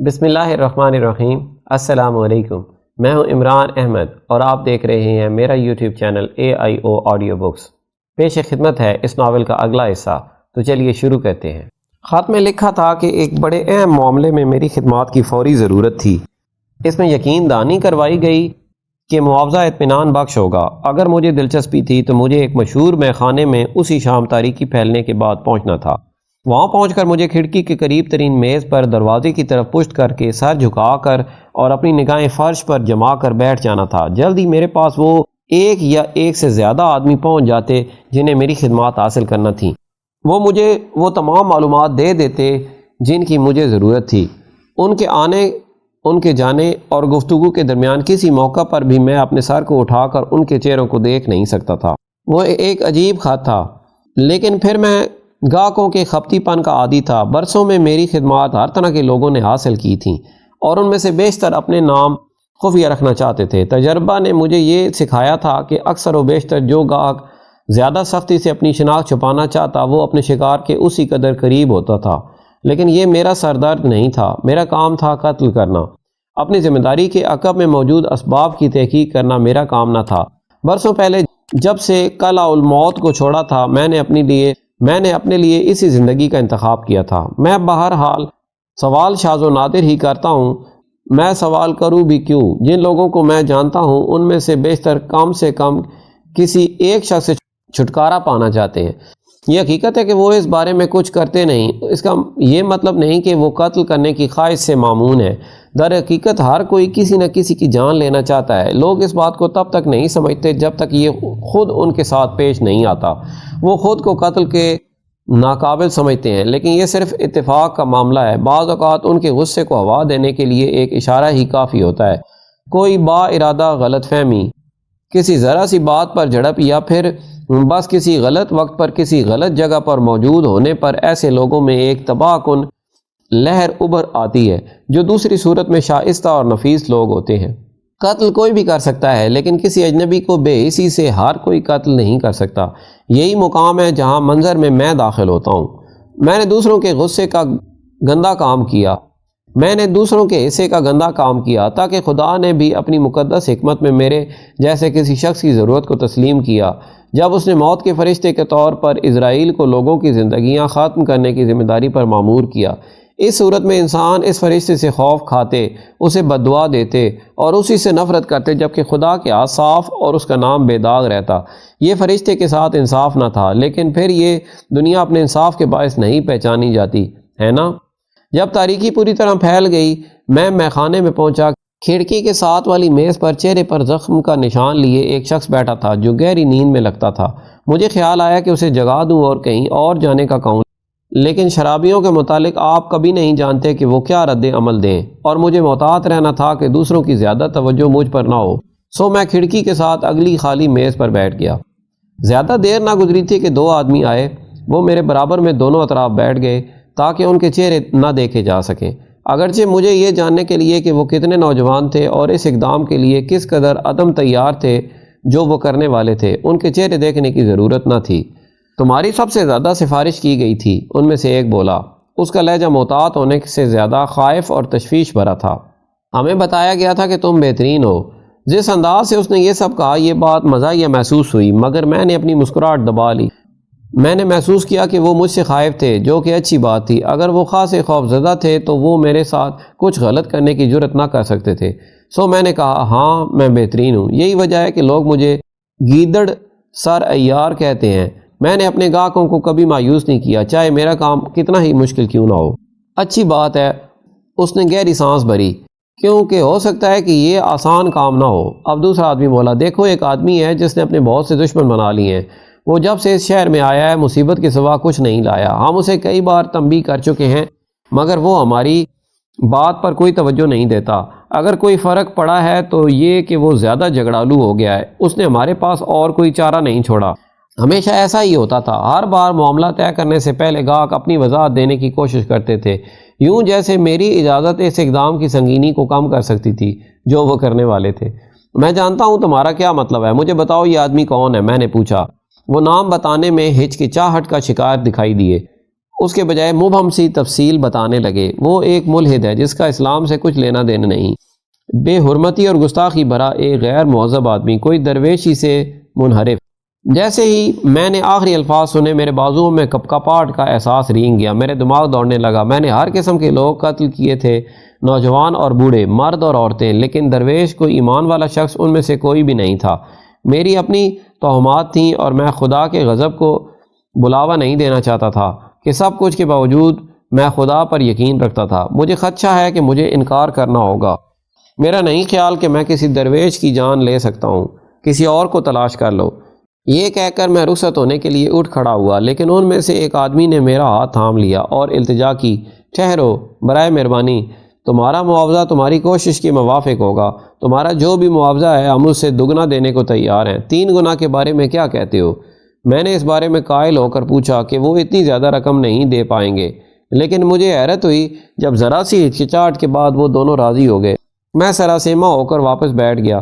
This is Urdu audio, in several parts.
بسم اللہ الرحمن الرحیم۔ السلام علیکم، میں ہوں عمران احمد اور آپ دیکھ رہے ہیں میرا YouTube channel AIO audio books. پیش خدمت ہے اس ناول کا اگلا حصہ، تو چلیے شروع کرتے ہیں۔ خط میں لکھا تھا کہ ایک بڑے اہم معاملے میں میری خدمات کی فوری ضرورت تھی۔ اس میں یقین دہانی کروائی گئی کہ معاوضہ اطمینان بخش ہوگا۔ اگر مجھے دلچسپی تھی تو مجھے ایک مشہور مے خانے میں اسی شام تاریکی پھیلنے کے بعد پہنچنا تھا۔ وہاں پہنچ کر مجھے کھڑکی کے قریب ترین میز پر دروازے کی طرف پشت کر کے سر جھکا کر اور اپنی نگاہیں فرش پر جما کر بیٹھ جانا تھا۔ جلد ہی میرے پاس وہ ایک یا ایک سے زیادہ آدمی پہنچ جاتے جنہیں میری خدمات حاصل کرنا تھیں۔ وہ مجھے وہ تمام معلومات دے دیتے جن کی مجھے ضرورت تھی۔ ان کے آنے، ان کے جانے اور گفتگو کے درمیان کسی موقع پر بھی میں اپنے سر کو اٹھا کر ان کے چہروں کو دیکھ نہیں سکتا تھا۔ وہ ایک عجیب خط تھا، لیکن پھر میں گاہکوں کے خپتی پن کا عادی تھا۔ برسوں میں میری خدمات ہر طرح کے لوگوں نے حاصل کی تھیں اور ان میں سے بیشتر اپنے نام خفیہ رکھنا چاہتے تھے۔ تجربہ نے مجھے یہ سکھایا تھا کہ اکثر و بیشتر جو گاہک زیادہ سختی سے اپنی شناخت چھپانا چاہتا وہ اپنے شکار کے اسی قدر قریب ہوتا تھا۔ لیکن یہ میرا سردرد نہیں تھا، میرا کام تھا قتل کرنا۔ اپنی ذمہ داری کے عقب میں موجود اسباب کی تحقیق کرنا میرا کام نہ تھا۔ برسوں پہلے جب سے کلہ الموت کو چھوڑا تھا میں نے اپنے لیے اسی زندگی کا انتخاب کیا تھا۔ میں بہرحال سوال شاذ و نادر ہی کرتا ہوں۔ میں سوال کروں بھی کیوں؟ جن لوگوں کو میں جانتا ہوں ان میں سے کم کسی ایک شخص سے چھٹکارا پانا چاہتے ہیں۔ یہ حقیقت ہے کہ وہ اس بارے میں کچھ کرتے نہیں۔ اس کا یہ مطلب نہیں کہ وہ قتل کرنے کی خواہش سے مامون ہے۔ در حقیقت ہر کوئی کسی نہ کسی کی جان لینا چاہتا ہے۔ لوگ اس بات کو تب تک نہیں سمجھتے جب تک یہ خود ان کے ساتھ پیش نہیں آتا۔ وہ خود کو قتل کے ناقابل سمجھتے ہیں، لیکن یہ صرف اتفاق کا معاملہ ہے۔ بعض اوقات ان کے غصے کو ہوا دینے کے لیے ایک اشارہ ہی کافی ہوتا ہے۔ کوئی با ارادہ غلط فہمی، کسی ذرا سی بات پر جھڑپ، یا پھر بس کسی غلط وقت پر کسی غلط جگہ پر موجود ہونے پر ایسے لوگوں میں ایک تباہ کن لہر ابھر آتی ہے جو دوسری صورت میں شائستہ اور نفیس لوگ ہوتے ہیں۔ قتل کوئی بھی کر سکتا ہے، لیکن کسی اجنبی کو بے حسی سے ہر کوئی قتل نہیں کر سکتا۔ یہی مقام ہے جہاں منظر میں داخل ہوتا ہوں۔ میں نے دوسروں کے حصے کا گندا کام کیا تاکہ خدا نے بھی اپنی مقدس حکمت میں میرے جیسے کسی شخص کی ضرورت کو تسلیم کیا جب اس نے موت کے فرشتے کے طور پر اسرائیل کو لوگوں کی زندگیاں ختم کرنے کی ذمہ داری پر مامور کیا۔ اس صورت میں انسان اس فرشتے سے خوف کھاتے، اسے بددعا دیتے اور اسی سے نفرت کرتے، جبکہ خدا کے ہاتھ صاف اور اس کا نام بے داغ رہتا۔ یہ فرشتے کے ساتھ انصاف نہ تھا، لیکن پھر یہ دنیا اپنے انصاف کے باعث نہیں پہچانی جاتی ہے نا۔ جب تاریکی پوری طرح پھیل گئی میں میخانے میں پہنچا۔ کھڑکی کے ساتھ والی میز پر چہرے پر زخم کا نشان لیے ایک شخص بیٹھا تھا جو گہری نیند میں لگتا تھا۔ مجھے خیال آیا کہ اسے جگا دوں اور کہیں اور جانے کا کہوں، لیکن شرابیوں کے متعلق آپ کبھی نہیں جانتے کہ وہ کیا رد عمل دیں، اور مجھے محتاط رہنا تھا کہ دوسروں کی زیادہ توجہ مجھ پر نہ ہو، سو میں کھڑکی کے ساتھ اگلی خالی میز پر بیٹھ گیا۔ زیادہ دیر نہ گزری تھی کہ دو آدمی آئے۔ وہ میرے برابر میں دونوں اطراف بیٹھ گئے تاکہ ان کے چہرے نہ دیکھے جا سکیں، اگرچہ مجھے یہ جاننے کے لیے کہ وہ کتنے نوجوان تھے اور اس اقدام کے لیے کس قدر عدم تیار تھے جو وہ کرنے والے تھے، ان کے چہرے دیکھنے کی ضرورت نہ تھی۔ تمہاری سب سے زیادہ سفارش کی گئی تھی، ان میں سے ایک بولا۔ اس کا لہجہ محتاط ہونے سے زیادہ خائف اور تشویش بھرا تھا۔ ہمیں بتایا گیا تھا کہ تم بہترین ہو۔ جس انداز سے اس نے یہ سب کہا یہ بات مزاحیہ محسوس ہوئی، مگر میں نے اپنی مسکراہٹ دبا لی۔ میں نے محسوس کیا کہ وہ مجھ سے خائف تھے، جو کہ اچھی بات تھی۔ اگر وہ خاصے خوف زدہ تھے تو وہ میرے ساتھ کچھ غلط کرنے کی جرات نہ کر سکتے تھے۔ سو میں نے کہا، ہاں میں بہترین ہوں۔ یہی وجہ ہے کہ لوگ مجھے گیدڑ سر عیار کہتے ہیں۔ میں نے اپنے گاہکوں کو کبھی مایوس نہیں کیا، چاہے میرا کام کتنا ہی مشکل کیوں نہ ہو۔ اچھی بات ہے، اس نے گہری سانس بھری، کیونکہ ہو سکتا ہے کہ یہ آسان کام نہ ہو۔ اب دوسرا آدمی بولا، دیکھو ایک آدمی ہے جس نے اپنے بہت سے دشمن بنا لیے ہیں۔ وہ جب سے اس شہر میں آیا ہے مصیبت کے سوا کچھ نہیں لایا۔ ہم اسے کئی بار تنبیہ کر چکے ہیں، مگر وہ ہماری بات پر کوئی توجہ نہیں دیتا۔ اگر کوئی فرق پڑا ہے تو یہ کہ وہ زیادہ جھگڑالو ہو گیا ہے۔ اس نے ہمارے پاس اور کوئی چارہ نہیں چھوڑا۔ ہمیشہ ایسا ہی ہوتا تھا۔ ہر بار معاملہ طے کرنے سے پہلے گاہک اپنی وضاحت دینے کی کوشش کرتے تھے، یوں جیسے میری اجازت اس اقدام کی سنگینی کو کم کر سکتی تھی جو وہ کرنے والے تھے۔ میں جانتا ہوں تمہارا کیا مطلب ہے، مجھے بتاؤ یہ آدمی کون ہے؟ میں نے پوچھا۔ وہ نام بتانے میں ہچکچاہٹ کا شکار دکھائی دیے۔ اس کے بجائے مبہم سی تفصیل بتانے لگے۔ وہ ایک ملحد ہے جس کا اسلام سے کچھ لینا دینا نہیں، بے حرمتی اور گستاخی بھرا ایک غیر مہذب آدمی، کوئی درویشی سے منحرف۔ جیسے ہی میں نے آخری الفاظ سنے میرے بازوؤں میں کپکپاہٹ کا احساس رینگ گیا، میرے دماغ دوڑنے لگا۔ میں نے ہر قسم کے لوگ قتل کیے تھے، نوجوان اور بوڑھے، مرد اور عورتیں، لیکن درویش کوئی ایمان والا شخص ان میں سے کوئی بھی نہیں تھا۔ میری اپنی توہمات تھیں اور میں خدا کے غضب کو بلاوا نہیں دینا چاہتا تھا کہ سب کچھ کے باوجود میں خدا پر یقین رکھتا تھا۔ مجھے خدشہ ہے کہ مجھے انکار کرنا ہوگا۔ میرا نہیں خیال کہ میں کسی درویش کی جان لے سکتا ہوں، کسی اور کو تلاش کر لو۔ یہ کہہ کر میں رخصت ہونے کے لیے اٹھ کھڑا ہوا، لیکن ان میں سے ایک آدمی نے میرا ہاتھ تھام لیا اور التجا کی، ٹھہرو، برائے مہربانی، تمہارا معاوضہ تمہاری کوشش کے موافق ہوگا۔ تمہارا جو بھی معاوضہ ہے ہم اس سے دگنا دینے کو تیار ہیں۔ 3 گنا کے بارے میں کیا کہتے ہو؟ میں نے اس بارے میں قائل ہو کر پوچھا کہ وہ اتنی زیادہ رقم نہیں دے پائیں گے، لیکن مجھے حیرت ہوئی جب ذرا سی ہچکچاہٹ کے بعد وہ دونوں راضی ہو گئے۔ میں سراسیمہ ہو کر واپس بیٹھ گیا۔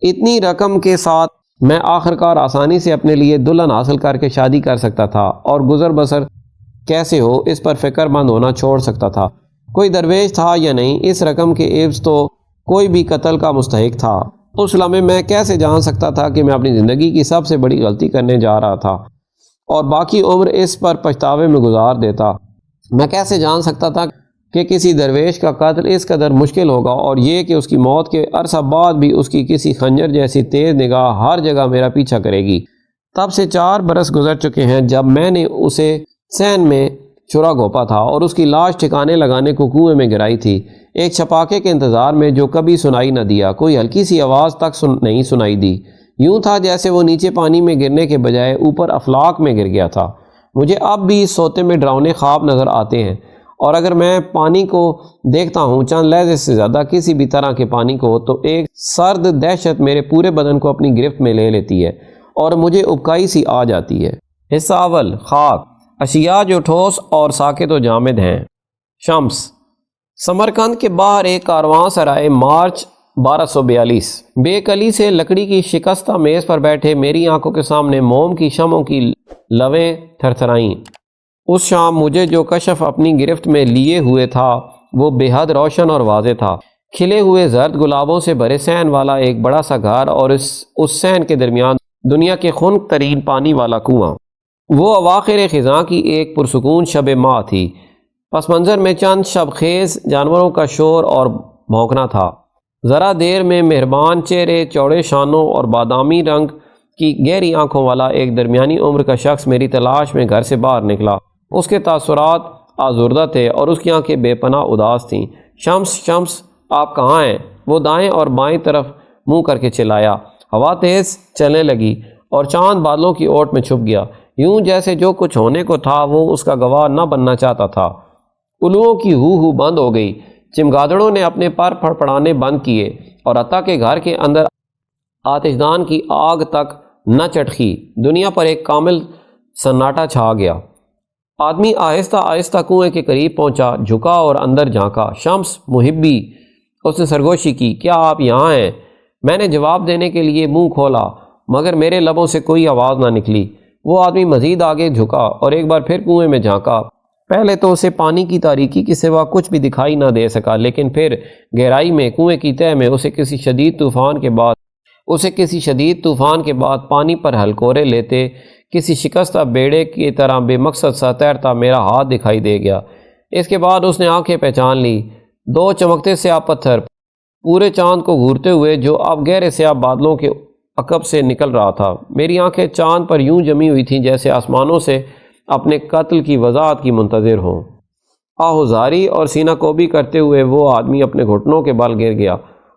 اتنی رقم کے ساتھ میں آخرکار آسانی سے اپنے لیے دلہن حاصل کر کے شادی کر سکتا تھا اور گزر بسر کیسے ہو اس پر فکر مند ہونا چھوڑ سکتا تھا۔ کوئی درویش تھا یا نہیں، اس رقم کے عوض تو کوئی بھی قتل کا مستحق تھا۔ اس لمحے میں کیسے جان سکتا تھا کہ میں اپنی زندگی کی سب سے بڑی غلطی کرنے جا رہا تھا اور باقی عمر اس پر پچھتاوے میں گزار دیتا؟ میں کیسے جان سکتا تھا کہ کسی درویش کا قتل اس قدر مشکل ہوگا اور یہ کہ اس کی موت کے عرصہ بعد بھی اس کی کسی خنجر جیسی تیز نگاہ ہر جگہ میرا پیچھا کرے گی؟ تب سے 4 برس گزر چکے ہیں جب میں نے اسے سین میں چرا گھونپا تھا اور اس کی لاش ٹھکانے لگانے کو کنویں میں گرائی تھی، ایک چھپاکے کے انتظار میں جو کبھی سنائی نہ دیا۔ کوئی ہلکی سی آواز تک نہیں سنائی دی۔ یوں تھا جیسے وہ نیچے پانی میں گرنے کے بجائے اوپر افلاک میں گر گیا تھا۔ مجھے اب بھی اس سوتے میں ڈراؤنے خواب نظر آتے ہیں، اور اگر میں پانی کو دیکھتا ہوں، چند لہجے سے زیادہ کسی بھی طرح کے پانی کو، تو ایک سرد دہشت میرے پورے بدن کو اپنی گرفت میں لے لیتی ہے اور مجھے ابکائی سی آ جاتی ہے۔ حصہ اول، خاک، اشیاء جو ٹھوس اور ساکت و جامد ہیں۔ شمس۔ سمرقند کے باہر ایک کارواں سرائے، مارچ 1242۔ بے کلی سے لکڑی کی شکستہ میز پر بیٹھے میری آنکھوں کے سامنے موم کی شمعوں کی لویں تھرتھرائیں۔ اس شام مجھے جو کشف اپنی گرفت میں لیے ہوئے تھا وہ بے حد روشن اور واضح تھا۔ کھلے ہوئے زرد گلابوں سے بھرے صحن والا ایک بڑا سا گھر اور اس صحن کے درمیان دنیا کے خنک ترین پانی والا کنواں۔ وہ اواخر خزاں کی ایک پرسکون شب ماہ تھی۔ پس منظر میں چند شب خیز جانوروں کا شور اور بھونکنا تھا۔ ذرا دیر میں مہربان چہرے، چوڑے شانوں اور بادامی رنگ کی گہری آنکھوں والا ایک درمیانی عمر کا شخص میری تلاش میں گھر سے باہر نکلا۔ اس کے تاثرات آزردہ تھے اور اس کی آنکھیں بے پناہ اداس تھیں۔ شمس، شمس، آپ کہاں ہیں؟ وہ دائیں اور بائیں طرف منہ کر کے چلایا۔ ہوا تیز چلنے لگی اور چاند بادلوں کی اوٹ میں چھپ گیا، یوں جیسے جو کچھ ہونے کو تھا وہ اس کا گواہ نہ بننا چاہتا تھا۔ الوؤں کی ہو بند ہو گئی، چمگادڑوں نے اپنے پر پھڑپڑانے بند کیے اور حتیٰ کہ گھر کے اندر آتشدان کی آگ تک نہ چٹخی۔ دنیا پر ایک کامل سناٹا چھا گیا۔ آدمی آہستہ آہستہ کنویں کے قریب پہنچا، جھکا اور اندر جھانکا۔ شمس، محبی، اس نے سرگوشی کی، کیا آپ یہاں ہیں؟ میں نے جواب دینے کے لیے منہ کھولا مگر میرے لبوں سے کوئی آواز نہ نکلی۔ وہ آدمی مزید آگے جھکا اور ایک بار پھر کنویں میں جھانکا۔ پہلے تو اسے پانی کی تاریکی کے سوا کچھ بھی دکھائی نہ دے سکا، لیکن پھر گہرائی میں کنویں کی تہہ میں اسے کسی شدید طوفان کے بعد پانی پر ہلکورے لیتے کسی شکستہ بیڑے کی طرح بے مقصد سا تیرتا میرا ہاتھ دکھائی دے گیا۔ اس کے بعد اس نے آنکھیں پہچان لی، 2 چمکتے سیاہ پتھر پورے چاند کو گھورتے ہوئے جو اب گہرے سیاہ بادلوں کے عقب سے نکل رہا تھا۔ میری آنکھیں چاند پر یوں جمی ہوئی تھیں جیسے آسمانوں سے اپنے قتل کی وضاحت کی منتظر ہوں۔ آہوزاری اور سینہ کوبی کرتے ہوئے وہ آدمی اپنے گھٹنوں کے بل گر گیا۔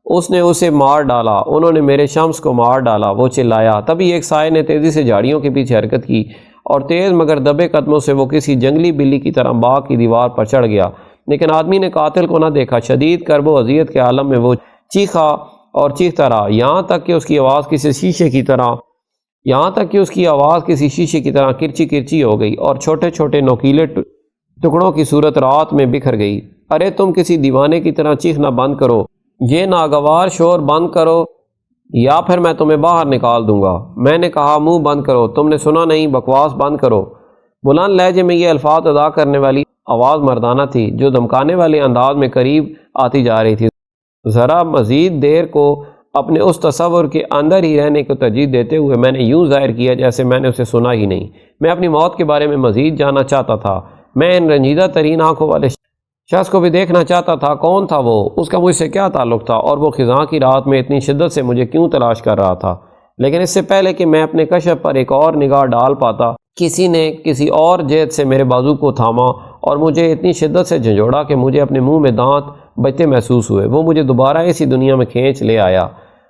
اس نے اسے مار ڈالا، انہوں نے میرے شمس کو مار ڈالا، وہ چلایا۔ تبھی ایک سائے نے تیزی سے جھاڑیوں کے پیچھے حرکت کی اور تیز مگر دبے قدموں سے وہ کسی جنگلی بلی کی طرح باغ کی دیوار پر چڑھ گیا، لیکن آدمی نے قاتل کو نہ دیکھا۔ شدید کرب و اذیت کے عالم میں وہ چیخا اور چیختا رہا، یہاں تک کہ اس کی آواز کسی شیشے کی طرح کرچی کرچی ہو گئی اور چھوٹے چھوٹے نوکیلے ٹکڑوں کی صورت رات میں بکھر گئی۔ ارے تم کسی دیوانے کی طرح چیخنا بند کرو، یہ ناگوار شور بند کرو یا پھر میں تمہیں باہر نکال دوں گا۔ میں نے کہا منہ بند کرو، تم نے سنا نہیں، بکواس بند کرو۔ بلند لہجے میں یہ الفاظ ادا کرنے والی آواز مردانہ تھی جو دھمکانے والے انداز میں قریب آتی جا رہی تھی۔ ذرا مزید دیر کو اپنے اس تصور کے اندر ہی رہنے کو ترجیح دیتے ہوئے میں نے یوں ظاہر کیا جیسے میں نے اسے سنا ہی نہیں۔ میں اپنی موت کے بارے میں مزید جاننا چاہتا تھا۔ میں ان رنجیدہ ترین آنکھوں والے شخص کو بھی دیکھنا چاہتا تھا۔ کون تھا وہ؟ اس کا مجھ سے کیا تعلق تھا؟ اور وہ خزاں کی رات میں اتنی شدت سے مجھے کیوں تلاش کر رہا تھا؟ لیکن اس سے پہلے کہ میں اپنے کشف پر ایک اور نگاہ ڈال پاتا، کسی نے کسی اور جہت سے میرے بازو کو تھاما اور مجھے اتنی شدت سے جھنجھوڑا کہ مجھے اپنے منہ میں دانت بجتے محسوس ہوئے۔ وہ مجھے دوبارہ اسی دنیا میں کھینچ لے آیا۔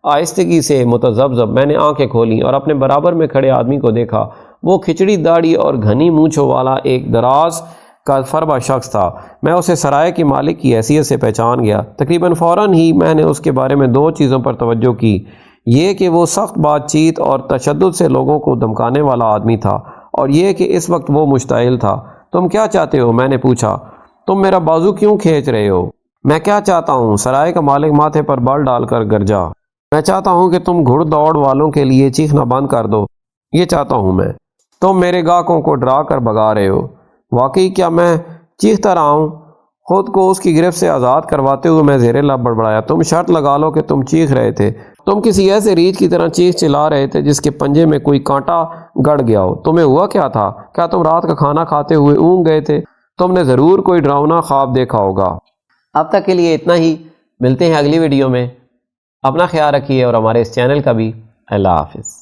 آہستگی سے متذبذب میں نے آنکھیں کھولیں اور اپنے برابر میں کھڑے آدمی کو دیکھا۔ وہ کھچڑی داڑھی اور گھنی مونچھوں والا ایک دراز کا فربا شخص تھا۔ میں اسے سرائے کے مالک کی حیثیت سے پہچان گیا۔ تقریباً فوراً ہی میں نے اس کے بارے میں دو چیزوں پر توجہ کی، یہ کہ وہ سخت بات چیت اور تشدد سے لوگوں کو دھمکانے والا آدمی تھا، اور یہ کہ اس وقت وہ مشتعل تھا۔ تم کیا چاہتے ہو؟ میں نے پوچھا۔ تم میرا بازو کیوں کھینچ رہے ہو؟ میں کیا چاہتا ہوں؟ سرائے کا مالک ماتھے پر بال ڈال کر گرجا۔ میں چاہتا ہوں کہ تم گھڑ دوڑ والوں کے لیے چیخنا بند کر دو۔ یہ چاہتا ہوں میں۔ تم میرے گاہکوں کو ڈرا کر بھگا رہے ہو۔ واقعی کیا میں چیختا رہا ہوں؟ خود کو اس کی گرفت سے آزاد کرواتے ہوئے میں زیر لب بڑبڑایا۔ تم شرط لگا لو کہ تم چیخ رہے تھے۔ تم کسی ایسے ریچھ کی طرح چیخ چلا رہے تھے جس کے پنجے میں کوئی کانٹا گڑ گیا ہو۔ تمہیں ہوا کیا تھا؟ کیا تم رات کا کھانا کھاتے ہوئے اونگ گئے تھے؟ تم نے ضرور کوئی ڈراؤنا خواب دیکھا ہوگا۔ اب تک کے لیے اتنا ہی، ملتے ہیں اگلی ویڈیو میں۔ اپنا خیال رکھیے اور ہمارے اس چینل کا بھی۔ اللہ حافظ۔